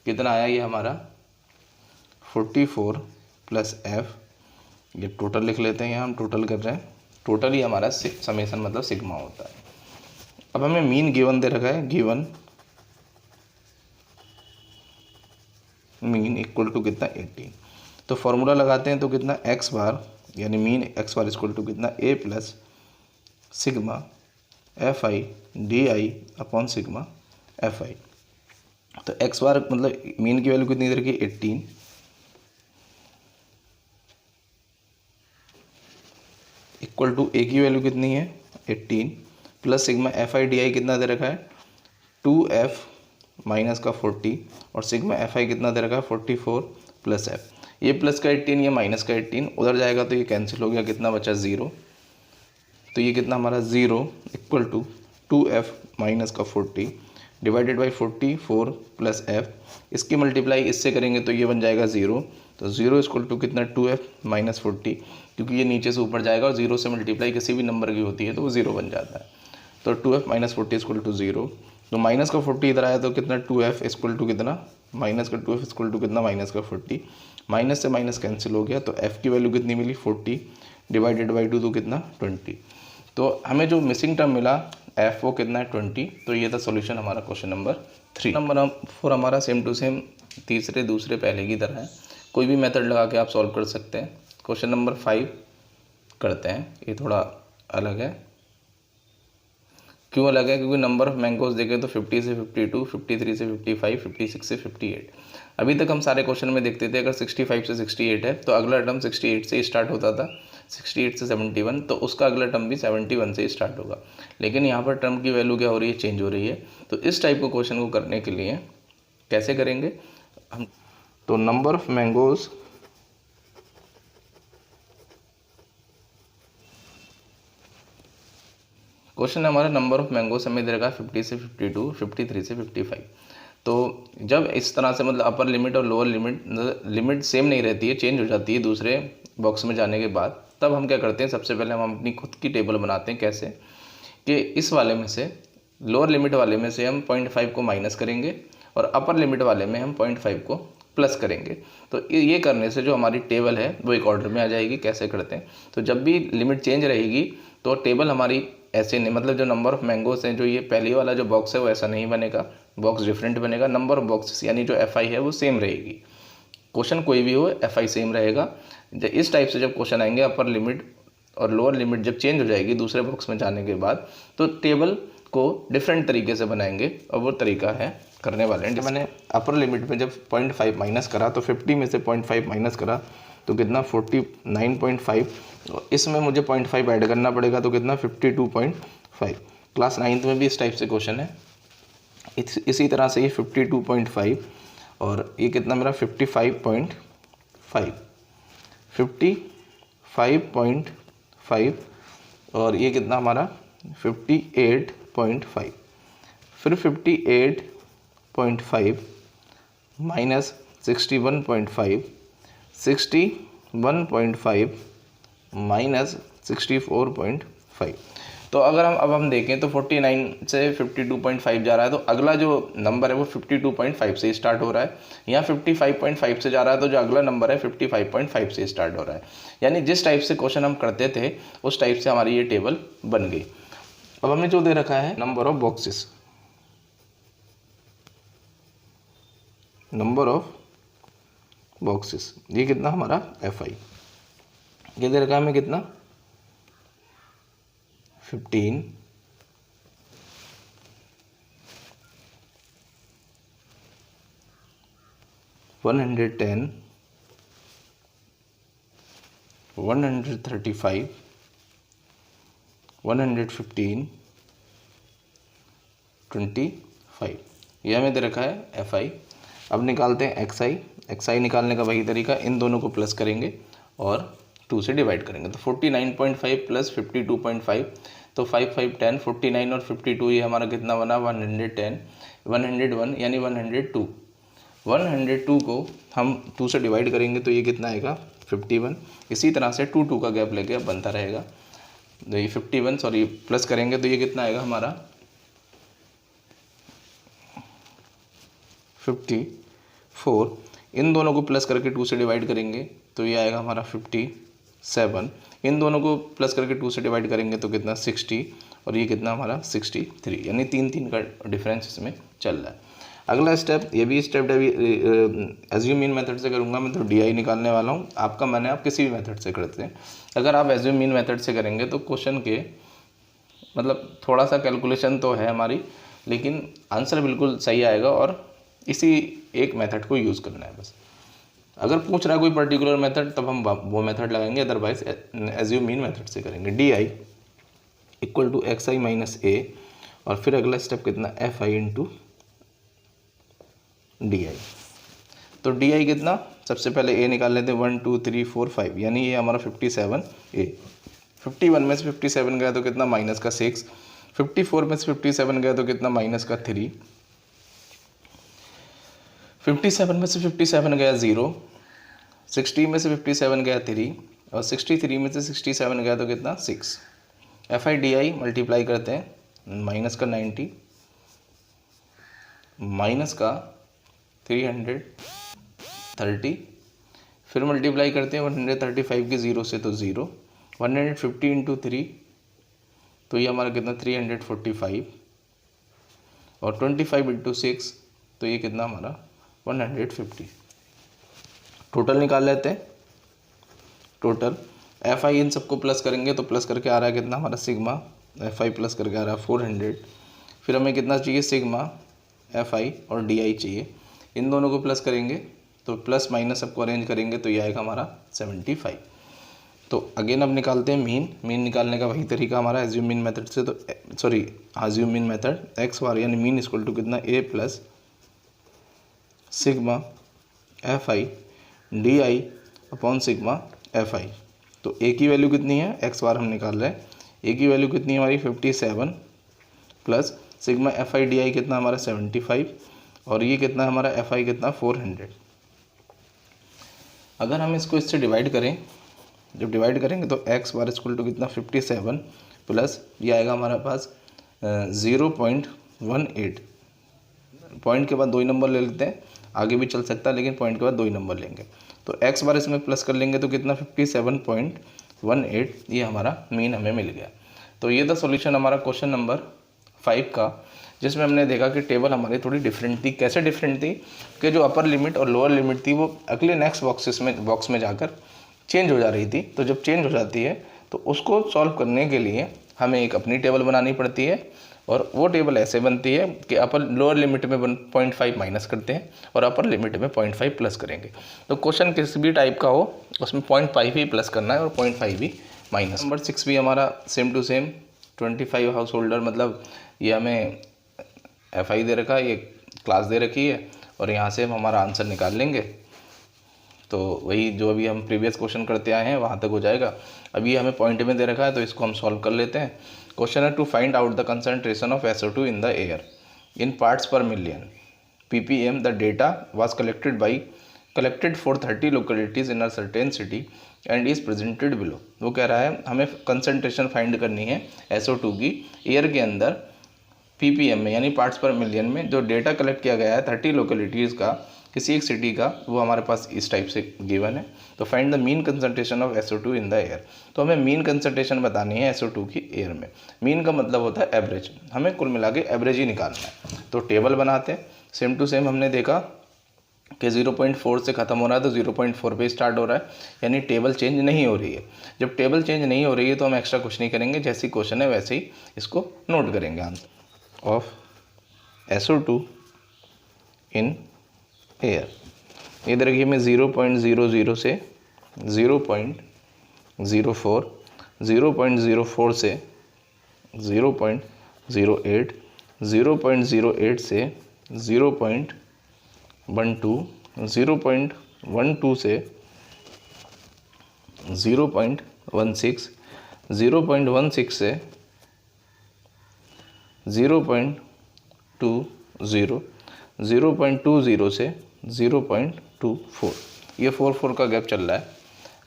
कितना आया ये हमारा 44 प्लस एफ, ये टोटल लिख लेते हैं, यहाँ हम टोटल कर रहे हैं, टोटल ही हमारा समेसन मतलब सिग्मा होता है। अब हमें मीन गिवन दे रखा है, गिवन मीन इक्वल टू कितना 18। तो फॉर्मूला लगाते हैं तो कितना एक्स बार यानी mean X bar equal to कितना A plus sigma F I D I upon sigma F I. तो एक्स बार मतलब मीन की वैल्यू कितनी दे रखी है 18, इक्वल टू ए की वैल्यू कितनी है 18 plus sigma F I D आई कितना दे रखा है 2f माइनस का 40 और सिग्मा एफ आई कितना दे रखा है 44 प्लस एफ। ये प्लस का 18 ये माइनस का 18 उधर जाएगा तो ये कैंसिल हो गया, कितना बचा 0। तो ये कितना हमारा 0 इक्वल टू 2f माइनस का 40 डिवाइडेड बाई 44 प्लस एफ। इसकी मल्टीप्लाई इससे करेंगे तो ये बन जाएगा 0। तो 0 इक्वल टू कितना 2f माइनस 40, क्योंकि ये नीचे से ऊपर जाएगा और 0 से मल्टीप्लाई किसी भी नंबर की होती है तो वो 0 बन जाता है। तो 2f माइनस 40 इक्वल टू 0। तो माइनस का 40 इधर आया तो कितना 2f इक्वल टू कितना माइनस का 2f इक्वल टू कितना माइनस का 40, माइनस से माइनस कैंसिल हो गया। तो f की वैल्यू कितनी मिली 40 डिवाइडेड बाई 2 तो कितना 20। तो हमें जो मिसिंग टर्म मिला f वो कितना है 20। तो ये था सॉल्यूशन हमारा क्वेश्चन नंबर 3। नंबर 4 हमारा सेम टू सेम तीसरे दूसरे पहले की तरह है, कोई भी मेथड लगा के आप सॉल्व कर सकते हैं। क्वेश्चन नंबर 5 करते हैं, ये थोड़ा अलग है। क्यों अलग है? क्योंकि नंबर ऑफ मैंगोज देखें तो 50 से 52, 53 से 55, 56 से 58। अभी तक हम सारे क्वेश्चन में देखते थे अगर 65 से 68 है तो अगला टर्म 68 से स्टार्ट होता था, 68 से 71 तो उसका अगला टर्म भी 71 से स्टार्ट होगा। लेकिन यहाँ पर टर्म की वैल्यू क्या हो रही है, चेंज हो रही है। तो इस टाइप के क्वेश्चन को करने के लिए कैसे करेंगे हम? तो नंबर ऑफ मैंगोज क्वेश्चन हमारा नंबर ऑफ मैंगोज हमें दे रखा है 50 से 52, 53 से 55। तो जब इस तरह से मतलब अपर लिमिट और लोअर लिमिट सेम नहीं रहती है, चेंज हो जाती है दूसरे बॉक्स में जाने के बाद, तब हम क्या करते हैं सबसे पहले हम अपनी खुद की टेबल बनाते हैं। कैसे कि इस वाले में से लोअर लिमिट वाले में से हम 0.5 को माइनस करेंगे और अपर लिमिट वाले में हम 0.5 को प्लस करेंगे। तो ये करने से जो हमारी टेबल है वो एक ऑर्डर में आ जाएगी। कैसे करते हैं? तो जब भी लिमिट चेंज रहेगी तो टेबल हमारी ऐसे नहीं, मतलब जो नंबर ऑफ मैंगोज हैं जो ये पहले वाला जो बॉक्स है वो ऐसा नहीं बनेगा, बॉक्स डिफरेंट बनेगा। नंबर ऑफ बॉक्सेस यानी जो एफ आई है वो सेम रहेगी। क्वेश्चन कोई भी हो एफ आई सेम रहेगा। इस टाइप से जब क्वेश्चन आएंगे अपर लिमिट और लोअर लिमिट जब चेंज हो जाएगी दूसरे बॉक्स में जाने के बाद, तो टेबल को डिफरेंट तरीके से बनाएंगे और वो तरीका है करने वाले हैं। मैंने अपर लिमिट में जब 0.5 माइनस करा तो 50 में से 0.5 माइनस करा तो कितना 49.5, इसमें मुझे 0.5 ऐड करना पड़ेगा तो कितना 52.5। क्लास 9th में भी इस टाइप से क्वेश्चन है। इसी तरह से ये 52.5 और ये कितना मेरा 55.5, 55.5 और ये कितना हमारा 58.5। फिर 58.5 माइनस 61.5, 61.5 माइनस 64.5। तो अगर हम देखें तो 49 से 52.5 जा रहा है तो अगला जो नंबर है वो 52.5 से स्टार्ट हो रहा है। यहाँ 55.5 से जा रहा है तो जो अगला नंबर है 55.5 से स्टार्ट हो रहा है। यानी जिस टाइप से क्वेश्चन हम करते थे उस टाइप से हमारी ये टेबल बन गई। अब हमें जो दे रखा है number of boxes, number of boxes ये कितना हमारा एफ आई, ये दे रखा है हमें कितना 15, 110, 135, 115, 25 ये हमें दे रखा है एफ आई। अब निकालते हैं एक्स आई। एक्स आई निकालने का वही तरीका, इन दोनों को प्लस करेंगे और 2 से डिवाइड करेंगे। तो 49.5 प्लस 52.5 तो 5 5 10, 49 और 52 ये हमारा कितना बना 110, 101 यानी 102। 102 को हम 2 से डिवाइड करेंगे तो ये कितना आएगा 51। इसी तरह से 2 2 का गैप लेके अब बनता रहेगा, तो ये 51 सॉरी प्लस करेंगे तो ये कितना आएगा हमारा 54। इन दोनों को प्लस करके 2 से डिवाइड करेंगे तो ये आएगा हमारा 57। इन दोनों को प्लस करके 2 से डिवाइड करेंगे तो कितना 60, और ये कितना हमारा 63, यानी 3 3 का डिफरेंस इसमें चल रहा है। अगला स्टेप, ये भी स्टेप एज्यूम मीन मेथड से करूँगा मैं, तो डी निकालने वाला हूँ। आपका मन है आप किसी भी मेथड से करते हैं। अगर आप एज्यूम मीन मेथड से करेंगे तो क्वेश्चन के मतलब थोड़ा सा कैलकुलेशन तो है हमारी, लेकिन आंसर बिल्कुल सही आएगा, और इसी एक मेथड को यूज़ करना है बस। अगर पूछ रहा है कोई पर्टिकुलर मेथड तब हम वो मेथड लगाएंगे, अदरवाइज एज्यूम मीन मेथड से करेंगे। D I equal to X I minus A, और फिर अगला स्टेप कितना F I into D I. तो डी आई कितना, सबसे पहले ए निकाल लेते हैं 1 2 3 4 5, यानी ये हमारा 57 ए। 51 में से 57 गया तो कितना माइनस का 6, 54 में से 57 गया तो कितना माइनस का 3, 57 में से 57 गया 0, 60 में से 57 गया 3, और 63 में से 67 गया तो कितना 6। F I D I multiply करते हैं, माइनस का 90 माइनस का 330, फिर मल्टीप्लाई करते हैं 135 की 0 से तो 0, 150 इंटू 3 तो ये हमारा कितना 345, और 25 इंटू 6 तो ये कितना हमारा 150। टोटल निकाल लेते हैं। टोटल एफ आई इन सबको प्लस करेंगे तो प्लस करके आ रहा है कितना हमारा सिग्मा एफ आई प्लस करके आ रहा है 400। फिर हमें कितना चाहिए सिग्मा एफ आई और डी आई चाहिए, इन दोनों को प्लस करेंगे तो प्लस माइनस सबको अरेंज करेंगे तो ये आएगा हमारा 75। तो अगेन अब निकालते हैं मीन निकालने का वही तरीका हमारा एज्यूम मीन मेथड से, तो sorry assume mean method X bar यानी मीन इक्वल टू कितना A plus sigma F I D I upon sigma F I. तो ए की वैल्यू कितनी है एक्स बार हम निकाल रहे हैं, ए की वैल्यू कितनी है हमारी 57 plus sigma F I D आई कितना हमारा 75, और ये कितना हमारा एफ आई कितना 400। अगर हम इसको इससे डिवाइड करें, जब डिवाइड करेंगे तो एक्स बार इक्वल टू कितना 57 प्लस ये आएगा हमारे पास 0.18, पॉइंट के बाद 2 ही नंबर ले लेते हैं, आगे भी चल सकता है लेकिन पॉइंट के बाद 2 ही नंबर लेंगे। तो एक्स बार इसमें प्लस कर लेंगे तो कितना 57.18, ये हमारा मीन हमें मिल गया। तो ये था सॉल्यूशन हमारा क्वेश्चन नंबर 5 का, जिसमें हमने देखा कि टेबल हमारी थोड़ी डिफरेंट थी। कैसे डिफरेंट थी कि जो अपर लिमिट और लोअर लिमिट थी वो अगले नेक्स्ट बॉक्स में जाकर चेंज हो जा रही थी। तो जब चेंज हो जाती है तो उसको सॉल्व करने के लिए हमें एक अपनी टेबल बनानी पड़ती है, और वो टेबल ऐसे बनती है कि अपर लोअर लिमिट में 0.5 माइनस करते हैं और अपर लिमिट में 0.5 प्लस करेंगे। तो क्वेश्चन किसी भी टाइप का हो उसमें 0.5 ही प्लस करना है और 0.5 ही माइनस। नंबर 6 भी हमारा same to same 25 householder, मतलब ये हमें एफ आई दे रखा है, ये क्लास दे रखी है, और यहाँ से हम हमारा आंसर निकाल लेंगे। तो वही जो अभी हम प्रीवियस क्वेश्चन करते आए हैं वहाँ तक हो जाएगा। अभी हमें पॉइंट में दे रखा है तो इसको हम सॉल्व कर लेते हैं। क्वेश्चन है to find out the concentration of SO2 in the air in parts per million ppm। The data was collected for 30 localities in a certain city and is presented below. वो कह रहा है हमें concentration find करनी है SO2 की air के अंदर ppm में यानी पार्ट्स पर मिलियन में। जो डेटा कलेक्ट किया गया है 30 लोकेलिटीज़ का किसी एक सिटी का, वो हमारे पास इस टाइप से गिवन है। तो find the mean concentration of SO2 in the air. तो हमें मीन कंसंट्रेशन बतानी है SO2 की एयर में। मीन का मतलब होता है एवरेज, हमें कुल मिला के एवरेज ही निकालना है। तो टेबल बनाते हैं, सेम टू सेम हमने देखा कि 0.4 से ख़त्म हो रहा है तो 0.4 पे स्टार्ट हो रहा है, यानी टेबल चेंज नहीं हो रही है। जब टेबल चेंज नहीं हो रही है तो हम एक्स्ट्रा कुछ नहीं करेंगे, जैसी क्वेश्चन है वैसे ही इसको नोट करेंगे। Answer of SO2 in air, इधर देखिए मैं 0.00 से 0.04, 0.04 से 0.08, 0.08 से 0.12, 0.12 से 0.16, 0.16 से 0.20, 0.20 से 0.24, ये 4 का गैप चल रहा है।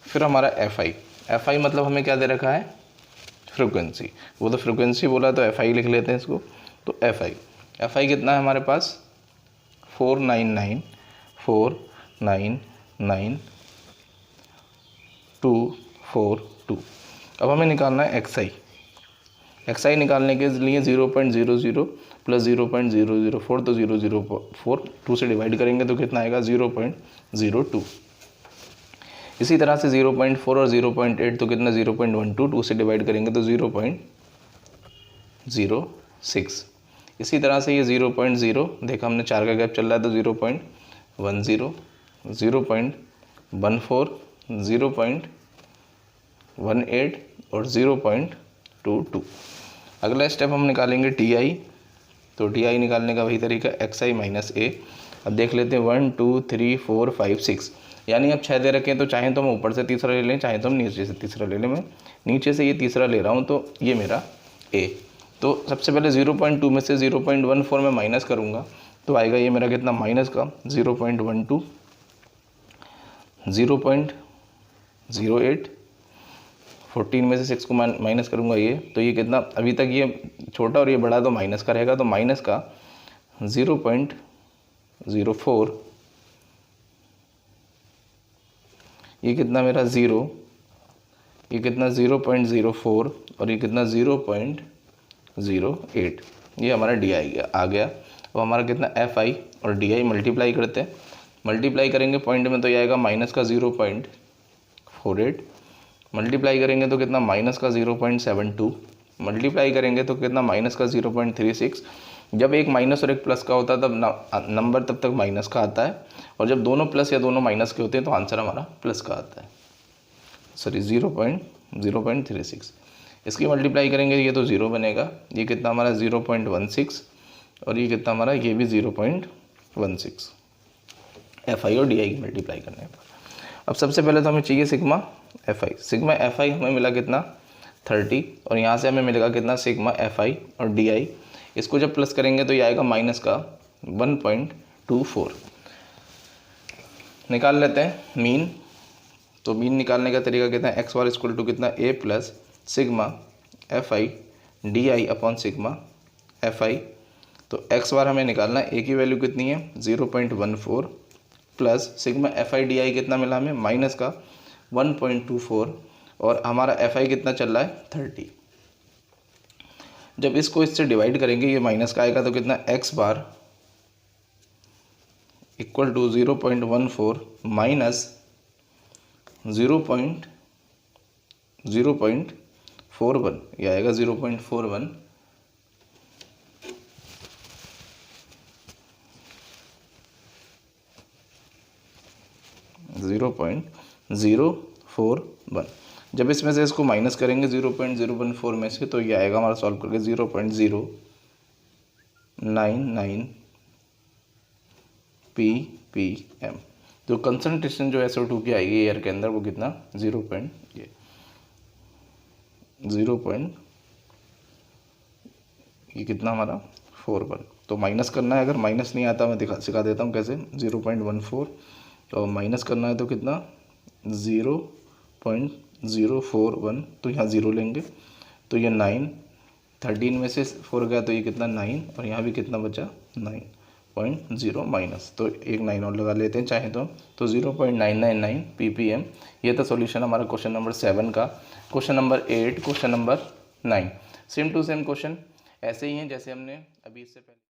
फिर हमारा एफ आई मतलब हमें क्या दे रखा है, फ्रिक्वेंसी, वो तो फ्रिक्वेंसी बोला तो एफ आई लिख लेते हैं इसको। तो एफ आई कितना है हमारे पास 499,499,242। अब हमें निकालना है एक्स आई निकालने के लिए 0.00 प्लस 0.004, तो 0.004 2 से डिवाइड करेंगे तो कितना आएगा 0.02। इसी तरह से 0.4 और 0.8 तो कितना 0.12, 2 से डिवाइड करेंगे तो 0.06। इसी तरह से ये 0.0 देखा हमने 4 का गैप चल रहा है तो 0.10, 0.14, 0.18 और 0.22। अगला स्टेप हम निकालेंगे टी आई, तो टी आई निकालने का वही तरीका एक्स आई माइनस ए। अब देख लेते हैं 1 2 3 4 5 6, यानी अब 6 दे रखे हैं तो चाहे तो हम ऊपर से तीसरा ले लें, चाहे तो हम नीचे से तीसरा ले लें। मैं नीचे से ये तीसरा ले रहा हूँ तो ये मेरा ए। तो सबसे पहले 0.2 में से 0.14 में माइनस करूँगा तो आएगा ये मेरा कितना माइनस का 0.12, 0.08, 14 में से 6 को माइनस करूँगा ये, तो ये कितना, अभी तक ये छोटा और ये बड़ा तो माइनस का रहेगा, तो माइनस का 0.04, ये कितना मेरा 0, ये कितना 0.04 और ये कितना 0.08, ये हमारा डी आई आ गया। अब हमारा कितना एफ आई और डी आई मल्टीप्लाई करते हैं, मल्टीप्लाई करेंगे पॉइंट में तो ये आएगा माइनस का 0.48, मल्टीप्लाई करेंगे तो कितना माइनस का 0.72, मल्टीप्लाई करेंगे तो कितना माइनस का 0.36। जब एक माइनस और एक प्लस का होता है तब नंबर तब तक माइनस का आता है, और जब दोनों प्लस या दोनों माइनस के होते हैं तो आंसर हमारा प्लस का आता है, सॉरी 0.36। इसकी मल्टीप्लाई करेंगे ये तो 0 बनेगा, ये कितना हमारा 0.16 और ये कितना हमारा ये भी 0.16 एफ आई और डी आई की मल्टीप्लाई करने पर। अब सबसे पहले तो हमें चाहिए सिग्मा एफ आई हमें मिला कितना 30, और यहाँ से हमें मिलेगा कितना सिग्मा एफ आई और डी आई। इसको जब प्लस करेंगे तो ये आएगा माइनस का 1.24। निकाल लेते हैं मीन, तो मीन निकालने का तरीका कितना है, एक्स बार इक्वल टू कितना A plus sigma F I D I upon sigma F I. तो एक्स बार हमें निकालना है, ए की वैल्यू कितनी है 0.14 plus sigma F I D आई कितना मिला हमें माइनस का 1.24, और हमारा एफ आई कितना चल रहा है 30। जब इसको इससे डिवाइड करेंगे ये माइनस का आएगा तो कितना x bar equal to 0.14 minus 0.41, ये आएगा 0.41, जब इसमें से इसको माइनस करेंगे 0.014 में से तो ये आएगा हमारा सॉल्व करके 0.099 ppm। तो कंसंट्रेशन जो SO2 की आएगी एयर के अंदर वो कितना 0. ये कितना हमारा 41। तो माइनस करना है, अगर माइनस नहीं आता मैं सिखा देता हूँ कैसे। 0.14 और माइनस करना है तो कितना 0.041, तो यहाँ 0 लेंगे तो ये 9, 13 में से 4 गया तो ये कितना 9, और यहाँ भी कितना बचा 9.0 माइनस, तो एक 9 और लगा लेते हैं चाहे तो 0.999 ppm। ये था सॉल्यूशन हमारा क्वेश्चन नंबर 7 का। Question number 8, question number 9 same to same question ऐसे ही हैं जैसे हमने अभी इससे पहले